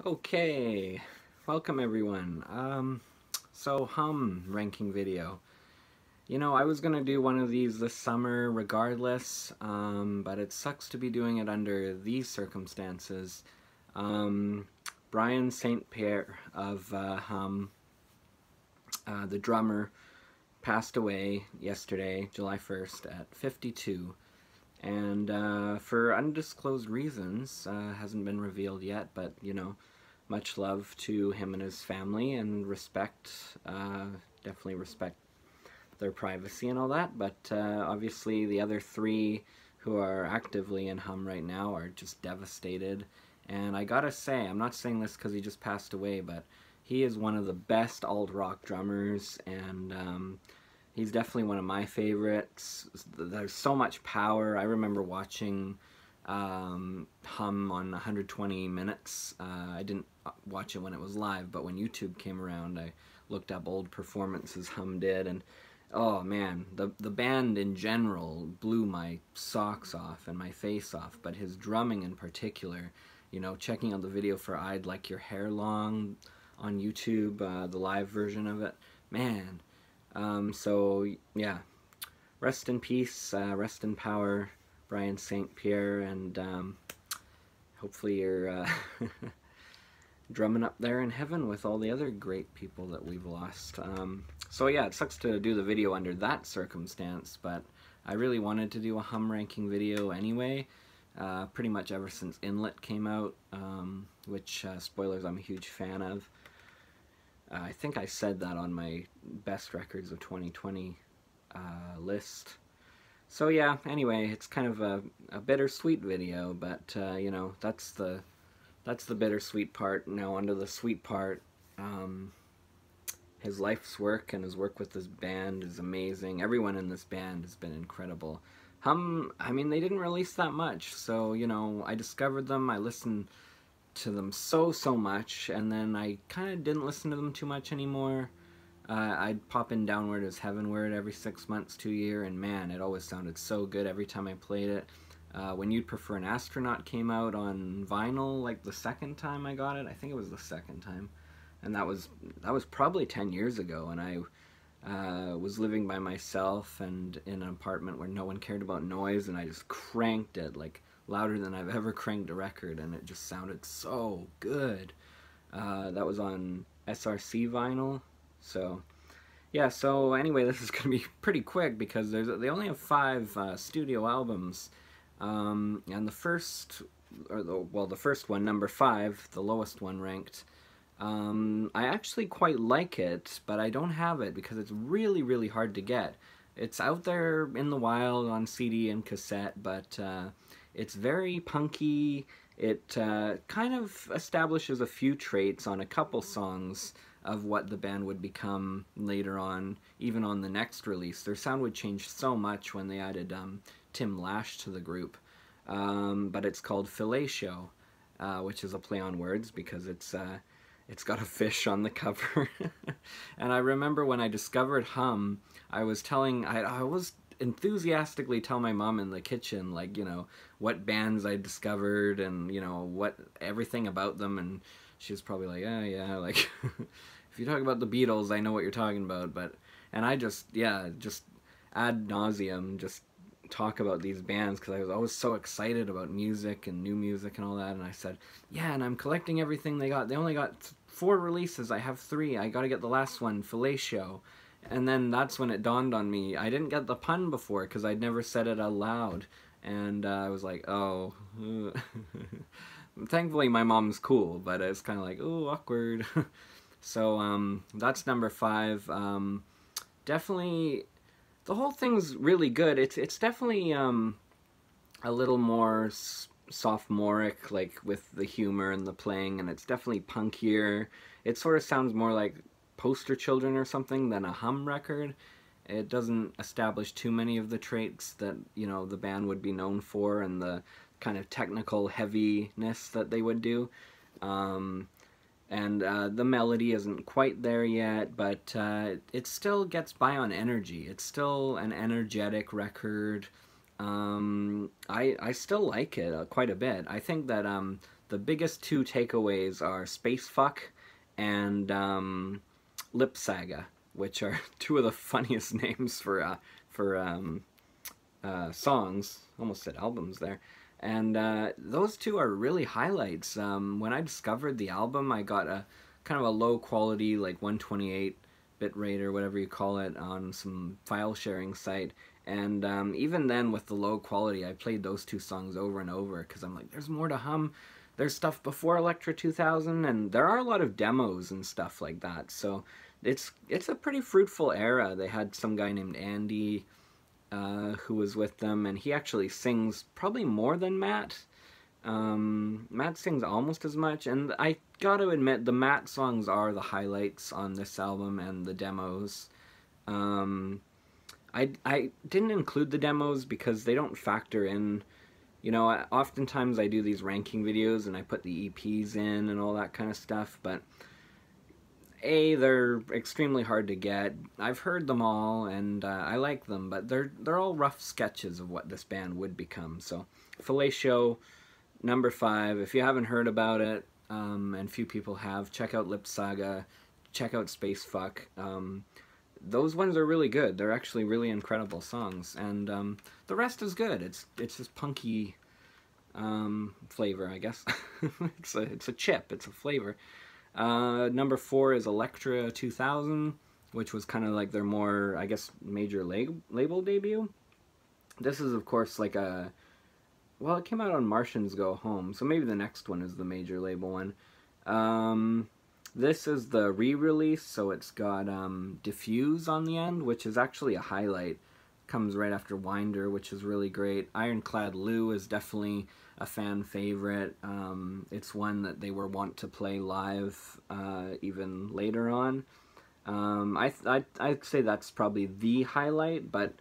Okay, welcome everyone. So Hum ranking video. You know, I was gonna do one of these this summer regardless, but it sucks to be doing it under these circumstances. Brian St. Pierre of Hum, the drummer, passed away yesterday, July 1st at 52. And for undisclosed reasons, hasn't been revealed yet, but you know, much love to him and his family, and respect, definitely respect their privacy and all that, but obviously the other three who are actively in Hum right now are just devastated. And I gotta say, I'm not saying this because he just passed away, but he is one of the best alt-rock drummers, and he's definitely one of my favorites. There's so much power. I remember watching Hum on 120 Minutes. I didn't watch it when it was live, but when YouTube came around, I looked up old performances Hum did, and oh man, the band in general blew my socks off and my face off, but his drumming in particular, you know, checking out the video for I'd Like Your Hair Long on YouTube, the live version of it, man. So yeah, rest in peace, rest in power, Brian St. Pierre, and hopefully you're drumming up there in heaven with all the other great people that we've lost. So yeah, it sucks to do the video under that circumstance, but I really wanted to do a Hum ranking video anyway, pretty much ever since Inlet came out, which, spoilers, I'm a huge fan of. I think I said that on my best records of 2020 list. So yeah, anyway, it's kind of a bittersweet video, but you know, that's the bittersweet part. Now onto the sweet part. His life's work and his work with this band is amazing. Everyone in this band has been incredible. Hum, I mean, they didn't release that much, so you know, I discovered them, I listened to them so much, and then I kind of didn't listen to them too much anymore. I'd pop in Downward as Heavenward every 6 months to a year, and man, it always sounded so good every time I played it. When You'd Prefer an Astronaut came out on vinyl, like the second time I got it, I think it was the second time, and that was probably 10 years ago, and I was living by myself and in an apartment where no one cared about noise, and I just cranked it like louder than I've ever cranked a record, and it just sounded so good. That was on SRC vinyl. So yeah, so anyway, this is gonna be pretty quick because they only have 5 studio albums, and the first one, number 5, the lowest one ranked, I actually quite like it, but I don't have it because it's really hard to get. It's out there in the wild on CD and cassette, but it's very punky. It kind of establishes a few traits on a couple songs of what the band would become later on, even on the next release. Their sound would change so much when they added Tim Lash to the group. But it's called Fellatio, which is a play on words because it's got a fish on the cover. And I remember when I discovered Hum, I was enthusiastically tell my mom in the kitchen, like, you know, what bands I discovered and, you know, everything about them, and she was probably like, yeah, like, if you talk about the Beatles, I know what you're talking about, and I just ad nauseum, just talk about these bands, because I was always so excited about music and new music and all that, and I said, yeah, and I'm collecting everything they got. They only got 4 releases, I have 3, I gotta get the last one, Fellatio. And then that's when it dawned on me, I didn't get the pun before because I'd never said it out loud, and I was like, oh. Thankfully my mom's cool, but it's kind of like, oh, awkward. So that's number 5. Definitely, the whole thing's really good. It's definitely a little more sophomoric, like with the humor and the playing, and it's definitely punkier. It sort of sounds more like Poster Children or something than a Hum record. It doesn't establish too many of the traits that, you know, the band would be known for, and the kind of technical heaviness that they would do. And the melody isn't quite there yet, but it still gets by on energy. It's still an energetic record. I still like it quite a bit. I think that the biggest two takeaways are Spacefuck and Lip Saga, which are two of the funniest names for songs. Almost said albums there. And those two are really highlights. When I discovered the album, I got a kind of a low quality, like 128 bit rate or whatever you call it, on some file sharing site. And even then, with the low quality, I played those two songs over and over because I'm like, there's more to hum. There's stuff before Elektra 2000, and there are a lot of demos and stuff like that. So it's a pretty fruitful era. They had some guy named Andy who was with them, and he actually sings probably more than Matt. Matt sings almost as much, and I gotta admit, the Matt songs are the highlights on this album and the demos. I didn't include the demos because they don't factor in. You know, oftentimes I do these ranking videos and I put the EPs in and all that kind of stuff, but A, they're extremely hard to get. I've heard them all and I like them, but they're all rough sketches of what this band would become. So, Fellatio, number 5. If you haven't heard about it, and few people have, check out Lip Saga, check out Spacefuck. Those ones are really good. They're actually really incredible songs, and the rest is good. It's just punky flavor, I guess. it's a chip. It's a flavor. Number 4 is Elektra 2000, which was kind of like their more, I guess, major label debut. This is, of course, like a... Well, it came out on Martians Go Home, so maybe the next one is the major label one. This is the re-release, so it's got Diffuse on the end, which is actually a highlight. Comes right after Winder, which is really great. Ironclad Lou is definitely a fan favorite. It's one that they were wont to play live even later on. I'd say that's probably the highlight, but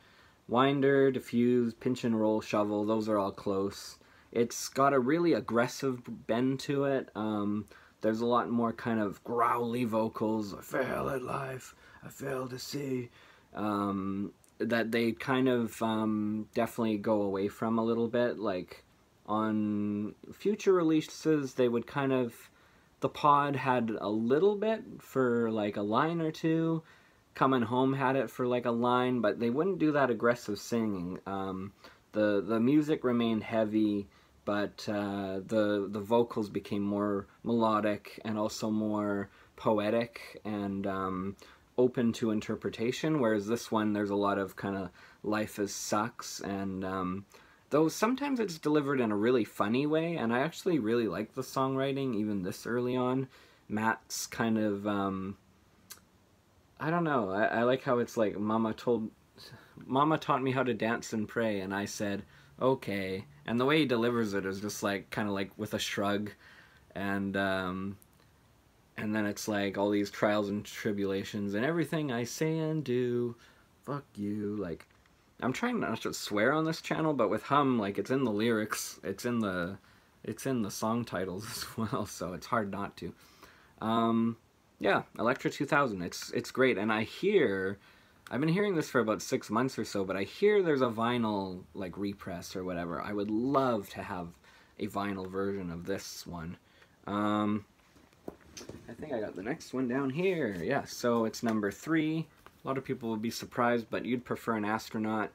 Winder, Diffuse, Pinch and Roll, Shovel, those are all close. It's got a really aggressive bend to it. There's a lot more kind of growly vocals. I fail at life, I fail to see. That they kind of definitely go away from a little bit. Like on future releases, they would kind of... The Pod had a little bit for like a line or two. Coming Home had it for like a line, but they wouldn't do that aggressive singing. The music remained heavy, but the vocals became more melodic and also more poetic and open to interpretation, whereas this one, there's a lot of kind of life as sucks, and though sometimes it's delivered in a really funny way, and I actually really like the songwriting even this early on. Matt's kind of... I don't know, I like how it's like, Mama taught me how to dance and pray, and I said, okay. And the way he delivers it is just like, kind of like with a shrug, and then it's like all these trials and tribulations, and everything I say and do, fuck you. Like, I'm trying not to swear on this channel, but with Hum, like, it's in the lyrics, it's in the song titles as well, so it's hard not to. Yeah, Elektra 2000, it's great, and I've been hearing this for about 6 months or so, but I hear there's a vinyl, like, repress or whatever. I would love to have a vinyl version of this one. I think I got the next one down here. Yeah, so it's number 3. A lot of people will be surprised, but you'd prefer an Astronaut.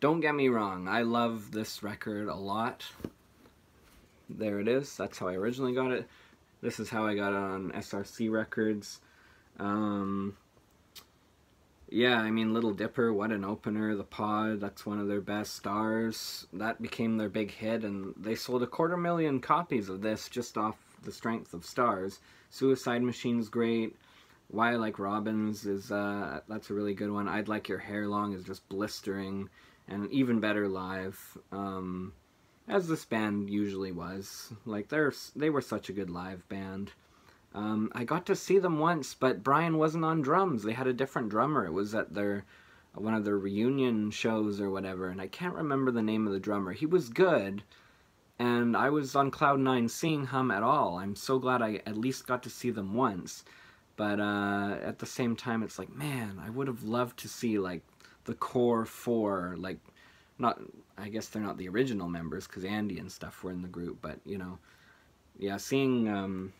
Don't get me wrong, I love this record a lot. There it is, that's how I originally got it. This is how I got it on SRC Records. Yeah, I mean, Little Dipper, what an opener. The Pod, that's one of their best. Stars, that became their big hit, and they sold 250,000 copies of this just off the strength of Stars. Suicide Machine's great. Why I Like Robins is, that's a really good one. I'd Like Your Hair Long is just blistering, and even better live. As this band usually was. Like, they were such a good live band. I got to see them once, but Brian wasn't on drums. They had a different drummer. It was at one of their reunion shows or whatever, and I can't remember the name of the drummer. He was good, and I was on cloud 9 seeing Hum at all. I'm so glad I at least got to see them once. But at the same time, it's like, man, I would have loved to see, like, the core 4, like, not, I guess they're not the original members, because Andy and stuff were in the group, but, you know, yeah, seeing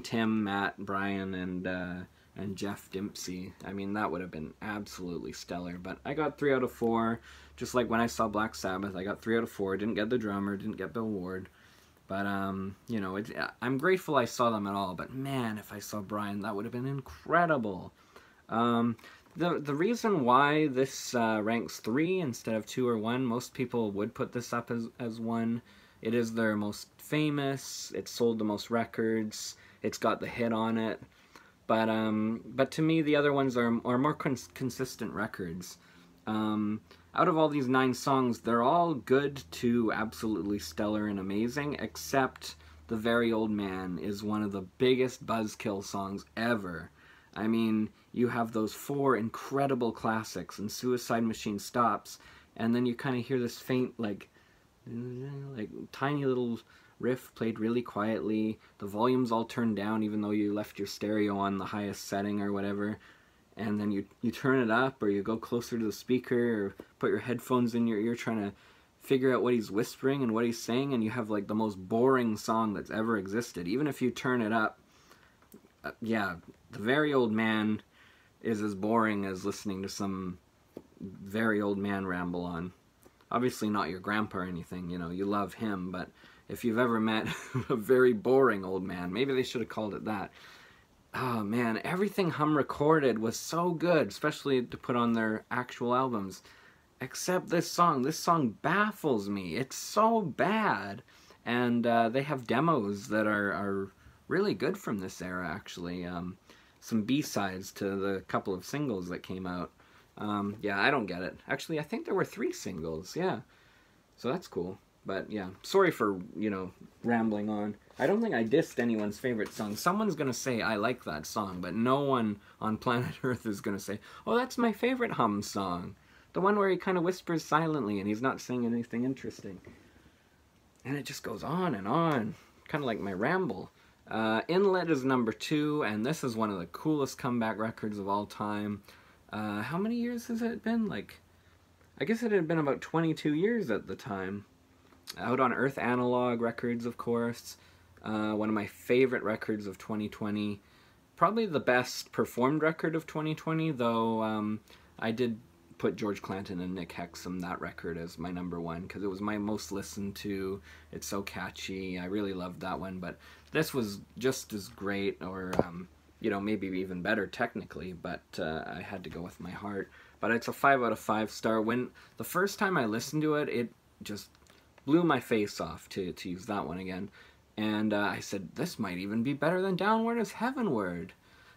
Tim, Matt, Brian, and Jeff Dempsey, I mean, that would have been absolutely stellar. But I got 3 out of 4, just like when I saw Black Sabbath. I got 3 out of 4. Didn't get the drummer, didn't get Bill Ward. But, you know, I'm grateful I saw them at all. But, man, if I saw Brian, that would have been incredible. The reason why this ranks 3 instead of 2 or 1, most people would put this up as 1. It is their most famous, it sold the most records, it's got the hit on it. But to me, the other ones are more consistent records. Out of all these 9 songs, they're all good to absolutely stellar and amazing, except The Very Old Man is one of the biggest buzzkill songs ever. I mean, you have those 4 incredible classics, and Suicide Machine stops, and then you kind of hear this faint, like tiny little riff played really quietly. The volume's all turned down, even though you left your stereo on the highest setting or whatever. And then you turn it up, or you go closer to the speaker, or put your headphones in your ear trying to figure out what he's whispering and what he's saying, and you have like the most boring song that's ever existed. Even if you turn it up, yeah, The Very Old Man is as boring as listening to some very old man ramble on. Obviously not your grandpa or anything, you know, you love him, but if you've ever met a very boring old man, maybe they should have called it that. Oh man, everything Hum recorded was so good, especially to put on their actual albums. Except this song. This song baffles me. It's so bad. And they have demos that are really good from this era, actually. Some B-sides to the couple of singles that came out. Yeah, I don't get it. Actually, I think there were 3 singles, yeah. So that's cool. But yeah, sorry for, you know, rambling on. I don't think I dissed anyone's favorite song. Someone's going to say, I like that song, but no one on planet Earth is going to say, oh, that's my favorite Hum song. The one where he kind of whispers silently and he's not saying anything interesting. And it just goes on, kind of like my ramble. Inlet is number 2, and this is one of the coolest comeback records of all time. How many years has it been? Like, I guess it had been about 22 years at the time. Out on Earth Analog Records, of course. One of my favorite records of 2020. Probably the best performed record of 2020, though I did put George Clanton and Nick Hexum, that record, as my number 1, because it was my most listened to. It's so catchy. I really loved that one, but this was just as great, or, you know, maybe even better technically, but I had to go with my heart. But it's a 5 out of 5 star. When the first time I listened to it, it just blew my face off, to use that one again. And I said, this might even be better than Downward is Heavenward.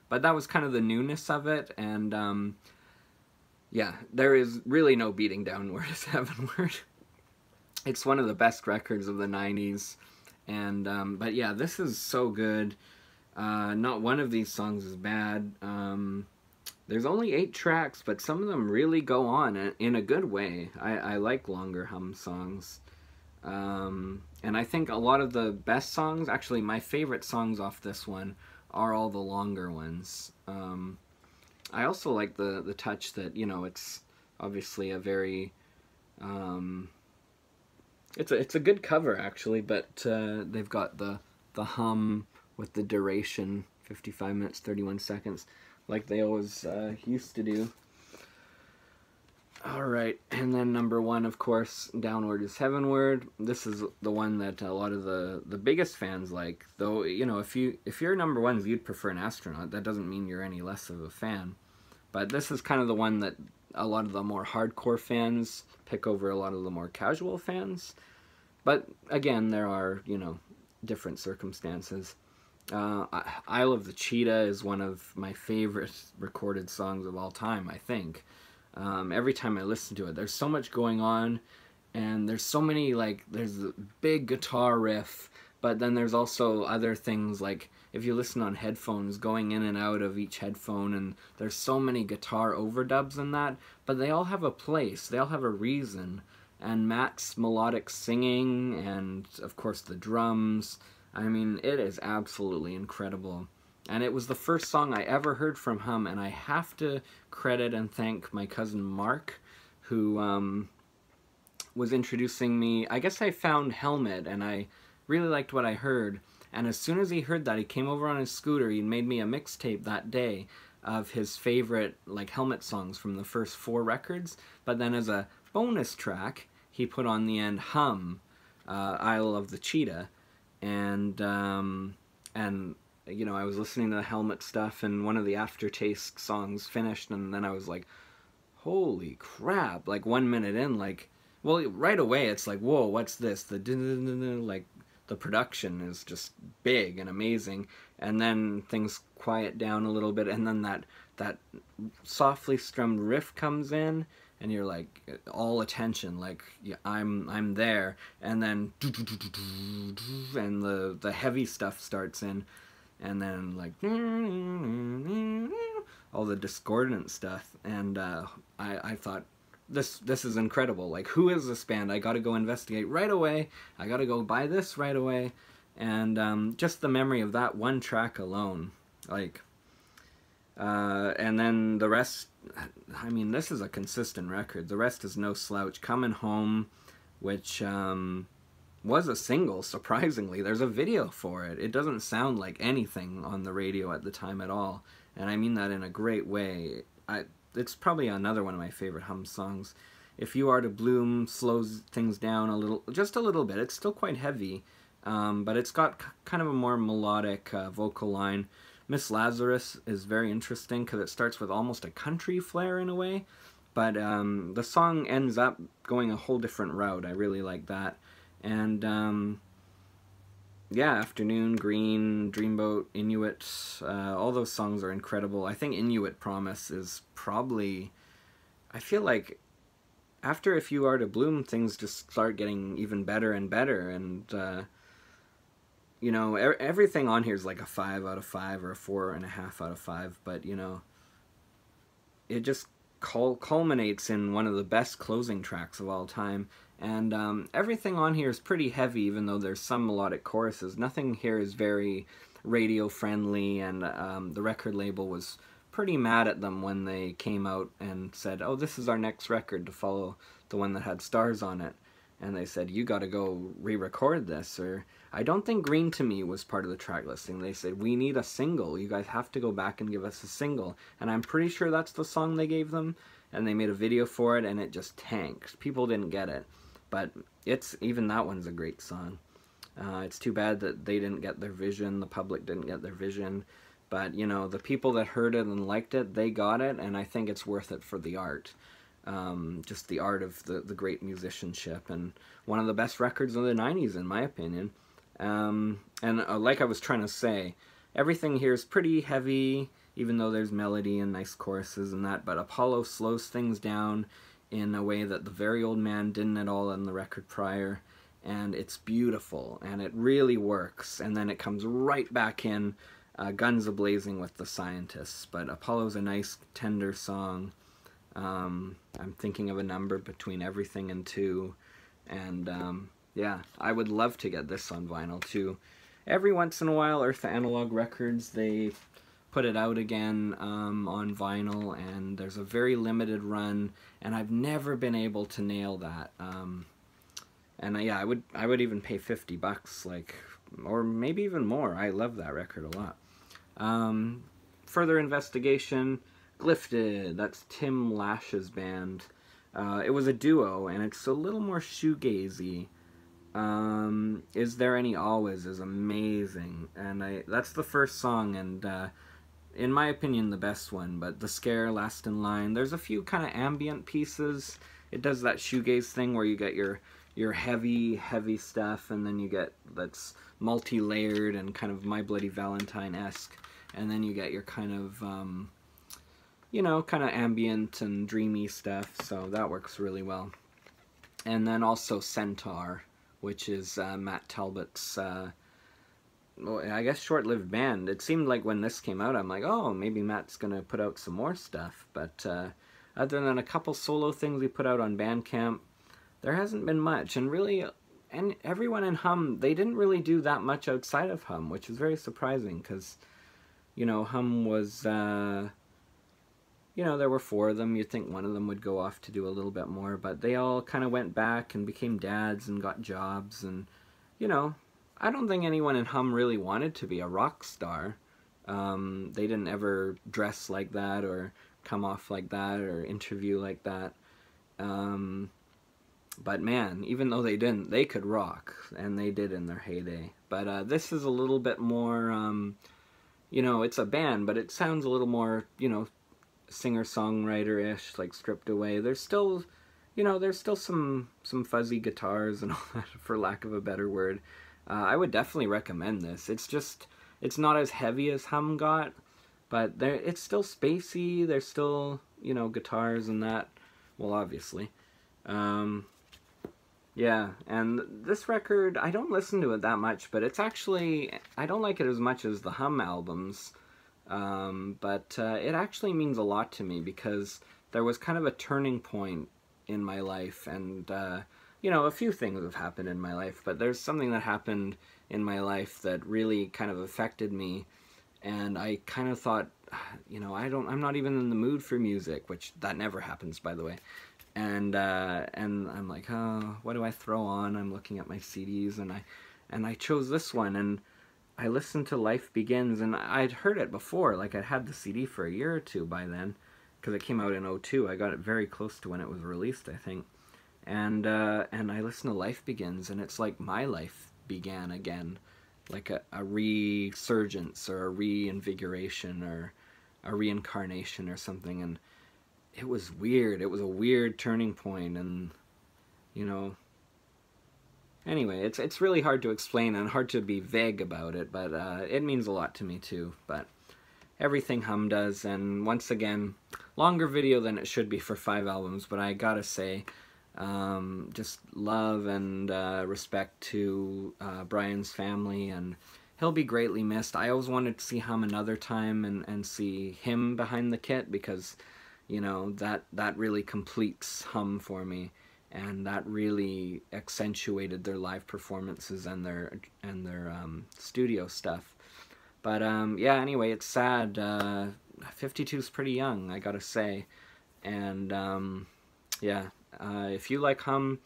But that was kind of the newness of it, and yeah, there is really no beating Downward is Heavenward. It's one of the best records of the 90s. And but yeah, this is so good. Not one of these songs is bad. There's only 8 tracks, but some of them really go on in a good way. I like longer Hum songs. And I think a lot of the best songs, actually my favorite songs off this one, are all the longer ones. I also like the touch that, you know, it's obviously a very, it's a good cover actually, but they've got the hum with the duration, 55 minutes, 31 seconds, like they always used to do. Alright, and then number 1, of course, Downward is Heavenward. This is the one that a lot of the biggest fans like, though, you know, if you're number 1, you'd prefer An Astronaut, that doesn't mean you're any less of a fan. But this is kind of the one that a lot of the more hardcore fans pick over a lot of the more casual fans. But again, there are, you know, different circumstances. Isle of the Cheetah is one of my favorite recorded songs of all time, I think. Every time I listen to it, there's so much going on, and there's so many, like, there's a big guitar riff, but then there's also other things, like, if you listen on headphones, going in and out of each headphone, and there's so many guitar overdubs in that, but they all have a place, they all have a reason, and Matt's melodic singing, and, of course, the drums, I mean, it is absolutely incredible. And it was the first song I ever heard from Hum, and I have to credit and thank my cousin Mark, who was introducing me. I guess I found Helmet, and I really liked what I heard. And as soon as he heard that, he came over on his scooter. He made me a mixtape that day of his favorite like Helmet songs from the first 4 records. But then as a bonus track, he put on the end Hum, Isle of the Cheetah, and you know, I was listening to the Helmet stuff, and one of the Aftertaste songs finished, and then I was like, holy crap, like 1 minute in, like, well, right away it's like, whoa, what's this? The like, the production is just big and amazing, and then things quiet down a little bit, and then that softly strummed riff comes in, and you're like all attention, like, yeah, I'm there, and then and the heavy stuff starts in, and then like all the discordant stuff, and I thought, this is incredible. Like, who is this band? I got to go investigate right away. I got to go buy this right away, and just the memory of that one track alone, like. And then the rest, I mean, this is a consistent record. The rest is no slouch. Coming Home, which was a single, surprisingly. There's a video for it. It doesn't sound like anything on the radio at the time at all. And I mean that in a great way. It's probably another one of my favorite Hum songs. If You Are to Bloom slows things down a little, just a little bit. It's still quite heavy, but it's got kind of a more melodic vocal line. Miss Lazarus is very interesting because it starts with almost a country flair in a way, but the song ends up going a whole different route. I really like that. And yeah, Afternoon, Green, Dreamboat, Inuit, all those songs are incredible. I think Inuit Promise is probably, I feel like after If You Are to Bloom, things just start getting even better and better, and you know, everything on here is like a 5 out of 5 or a 4.5 out of 5, but, you know, it just culminates in one of the best closing tracks of all time, and everything on here is pretty heavy, even though there's some melodic choruses. Nothing here is very radio-friendly, and the record label was pretty mad at them when they came out and said, oh, this is our next record to follow the one that had Stars on it. And they said, you gotta go re-record this, or I don't think Green to Me was part of the track listing. They said, we need a single. You guys have to go back and give us a single. And I'm pretty sure that's the song they gave them, and they made a video for it, and it just tanked. People didn't get it. But even that one's a great song. It's too bad that they didn't get their vision, the public didn't get their vision. But, you know, the people that heard it and liked it, they got it, and I think it's worth it for the art. Just the art of the great musicianship, and one of the best records of the 90s in my opinion. And like I was trying to say, everything here is pretty heavy, even though there's melody and nice choruses and that, but Apollo slows things down in a way that the Very Old Man didn't at all in the record prior, and it's beautiful, and it really works, and then it comes right back in, guns a-blazing with the Scientists. But Apollo's a nice, tender song. I'm thinking of a number between Everything and 2, and yeah, I would love to get this on vinyl too. Every once in a while, Earth Analog Records, they put it out again on vinyl, and there's a very limited run, and I've never been able to nail that. And yeah, I would even pay $50, like, or maybe even more. I love that record a lot. Further investigation. Glyfted, that's Tim Lash's band. It was a duo, and it's a little more shoegazy. Is There Any Always is amazing, and that's the first song, and in my opinion the best one, but The Scare, Last in Line, there's a few kind of ambient pieces. It does that shoegaze thing where you get your heavy stuff, and then you get that's multi-layered and kind of My Bloody Valentine-esque, and then you get your kind of you know, kind of ambient and dreamy stuff, so that works really well. And then also Centaur, which is Matt Talbot's, well, I guess short-lived band. It seemed like when this came out, I'm like, oh, maybe Matt's gonna put out some more stuff, but other than a couple solo things he put out on Bandcamp, there hasn't been much, and really, and everyone in Hum, they didn't really do that much outside of Hum, which is very surprising, because, you know, Hum was, you know, there were 4 of them. You'd think one of them would go off to do a little bit more, but they all kind of went back and became dads and got jobs, and, you know, I don't think anyone in Hum really wanted to be a rock star. They didn't ever dress like that or come off like that or interview like that. But man, even though they didn't, they could rock, and they did in their heyday. But this is a little bit more, you know, it's a band, but it sounds a little more, you know, singer-songwriter-ish, like stripped away. There's still, you know, there's still some fuzzy guitars and all that, for lack of a better word. I would definitely recommend this. It's just, it's not as heavy as Hum got, but it's still spacey. There's still, you know, guitars and that. Well, obviously. Yeah, and this record, I don't listen to it that much, but it's actually, I don't like it as much as the Hum albums, but it actually means a lot to me because there was kind of a turning point in my life, and, you know, a few things have happened in my life, but there's something that happened in my life that really kind of affected me, and I kind of thought, you know, I'm not even in the mood for music, which that never happens, by the way. And I'm like, oh, what do I throw on? I'm looking at my CDs, and I chose this one, and I listened to Life Begins, and I'd heard it before. Like, I'd had the CD for a year or two by then, because it came out in '02. I got it very close to when it was released, I think. And I listened to Life Begins, and it's like my life began again, like a resurgence or a reinvigoration or a reincarnation or something, and it was weird. It was a weird turning point, and, you know, anyway, it's really hard to explain and hard to be vague about it, but it means a lot to me too. But everything Hum does, and once again, longer video than it should be for 5 albums, but I gotta say, just love and respect to Brian's family, and he'll be greatly missed. I always wanted to see Hum another time and see him behind the kit, because, you know, that really completes Hum for me, and that really accentuated their live performances and their studio stuff. But yeah, anyway, it's sad. 52 is pretty young, I gotta say. And yeah, if you like Hum,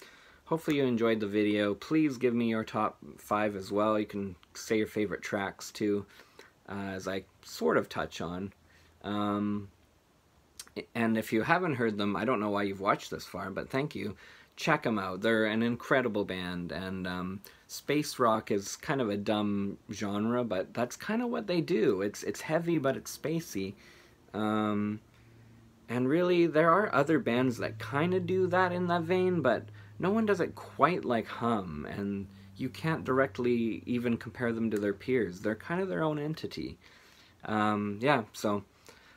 hopefully you enjoyed the video. Please give me your top 5 as well. You can say your favorite tracks too, as I sort of touch on. And if you haven't heard them, I don't know why you've watched this far, but thank you. Check them out. They're an incredible band, and space rock is kind of a dumb genre, but that's kind of what they do. It's heavy, but it's spacey. And really, there are other bands that kind of do that in that vein, but no one does it quite like Hum, and you can't directly even compare them to their peers. They're kind of their own entity. Yeah, so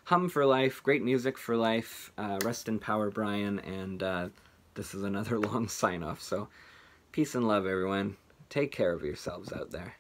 Hum for life, great music for life, rest in power, Brian, and this is another long sign-off, so peace and love, everyone. Take care of yourselves out there.